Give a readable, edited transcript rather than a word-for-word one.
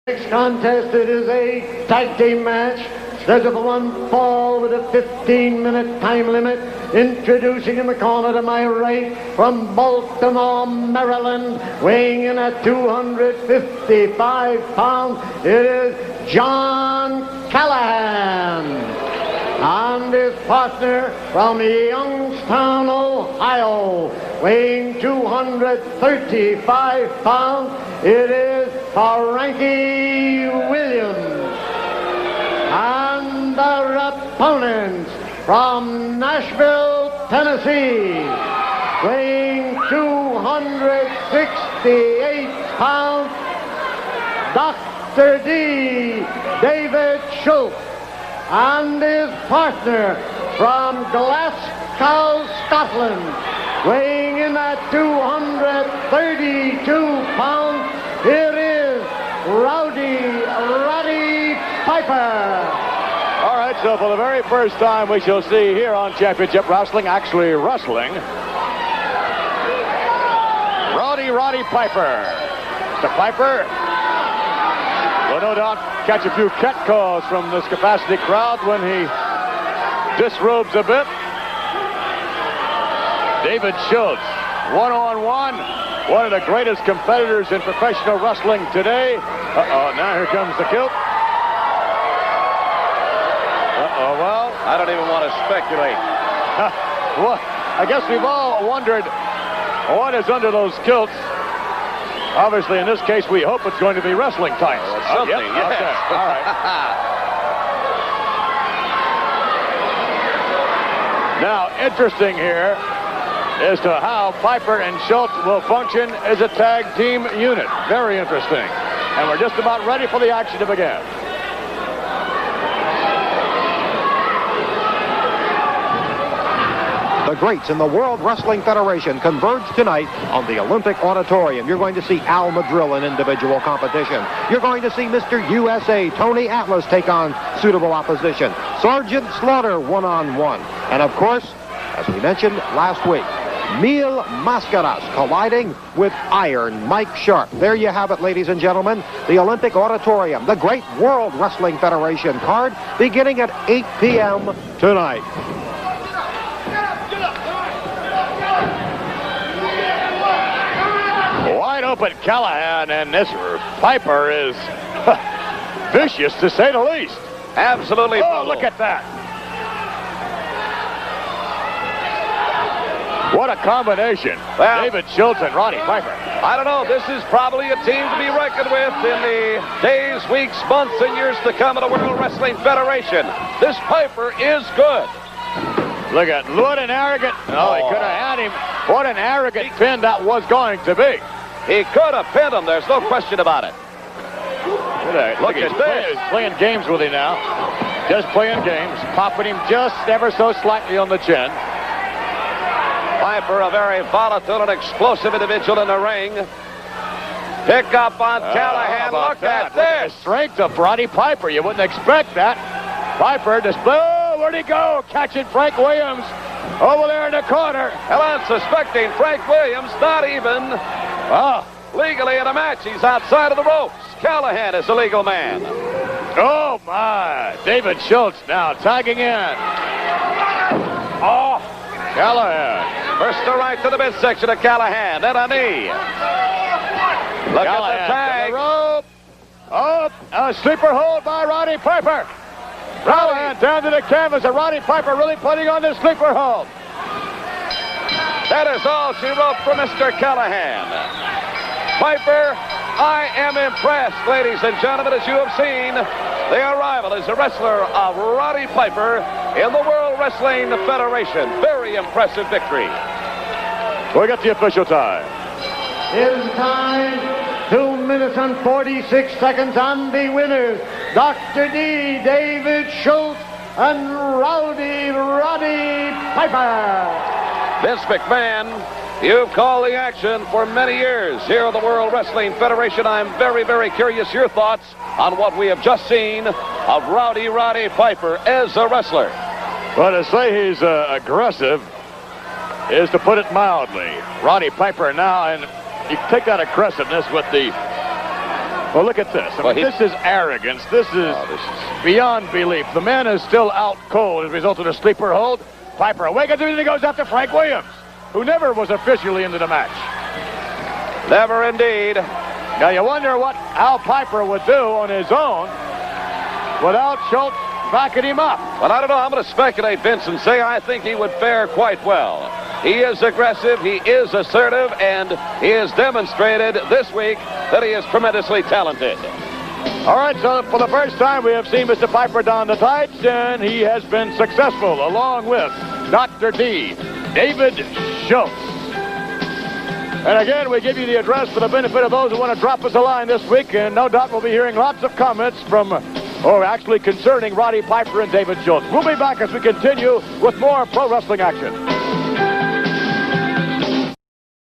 Next contest, it is a tag team match. Scheduled for one fall with a 15-minute time limit. Introducing in the corner to my right from Baltimore, Maryland, weighing in at 255 pounds, it is John Callahan. And his partner from Youngstown, Ohio, weighing 235 pounds, it is Frankie Williams. And their opponents from Nashville, Tennessee, weighing 268 pounds, Dr. D. David Schultz. And his partner from Glasgow, Scotland, weighing in at 232 pounds, here is Rowdy Roddy Piper. All right, so for the very first time we shall see here on Championship Wrestling, actually wrestling, Rowdy Roddy Piper. Mr. Piper will no doubt catch a few catcalls from this capacity crowd when he disrobes a bit. David Schultz, one-on-one, one of the greatest competitors in professional wrestling today. Now here comes the kilt. Well, I don't even want to speculate. Well, I guess we've all wondered what is under those kilts. Obviously, in this case, we hope it's going to be wrestling tights. Something, yep. yes. Okay. All right. Now, interesting here as to how Piper and Schultz will function as a tag team unit. Very interesting. And we're just about ready for the action to begin. The greats in the World Wrestling Federation converge tonight on the Olympic Auditorium. You're going to see Al Madrill in individual competition. You're going to see Mr. USA, Tony Atlas, take on suitable opposition. Sergeant Slaughter one-on-one. And of course, as we mentioned last week, Mil Mascaras colliding with Iron Mike Sharp. There you have it, ladies and gentlemen. The Olympic Auditorium, the great World Wrestling Federation card, beginning at 8 p.m. tonight. Wide open Callahan, and this Piper is vicious to say the least. Absolutely. Oh, look at that. What a combination. Well, David Schultz and Roddy Piper. I don't know. This is probably a team to be reckoned with in the days, weeks, months, and years to come in the World Wrestling Federation. This Piper is good. Look at what an arrogant. Oh, he could have had him. What an arrogant pin that was going to be. He could have pinned him. There's no question about it. Look at this. He's playing games with him now. Just playing games. Popping him just ever so slightly on the chin. Piper, a very volatile and explosive individual in the ring. Pick up on Callahan. Look at this. The strength of Roddy Piper. You wouldn't expect that. Piper display. Oh, where'd he go? Catching Frank Williams over there in the corner. Well, I'm suspecting Frank Williams not even legally in a match. He's outside of the ropes. Callahan is a legal man. Oh, my. David Schultz now tagging in. Oh, Callahan. First the right to the midsection of Callahan. Then a knee. Look Callahan at the tag. To the rope. Oh, a sleeper hold by Roddy Piper. Callahan down to the canvas. And Roddy Piper really putting on this sleeper hold. That is all she wrote for Mr. Callahan. Piper, I am impressed, ladies and gentlemen, as you have seen the arrival as a wrestler of Roddy Piper in the World Wrestling Federation. Very impressive victory. We got the official time. It is time, 2 minutes and 46 seconds, and the winners, Dr. D. David Schultz and Rowdy Roddy Piper. Vince McMahon, you've called the action for many years here in the World Wrestling Federation. I'm very, very curious your thoughts on what we have just seen of Rowdy Roddy Piper as a wrestler. Well, to say he's aggressive is to put it mildly. Roddy Piper now, and you take that aggressiveness with the Well, look at this. This is arrogance. This is beyond belief. The man is still out cold as a result of the sleeper hold. Piper awakens and he goes after Frank Williams, who never was officially into the match. Never indeed. Now you wonder what Al Piper would do on his own without Schultz backing him up. Well, I don't know. I'm going to speculate, Vince, and say I think he would fare quite well. He is aggressive, he is assertive, and he has demonstrated this week that he is tremendously talented. All right, so for the first time we have seen Mr. Piper don the tights, and he has been successful, along with Dr. D, David Schultz. And again, we give you the address for the benefit of those who want to drop us a line this week, and no doubt we'll be hearing lots of comments from, actually concerning Roddy Piper and David Schultz. We'll be back as we continue with more pro wrestling action.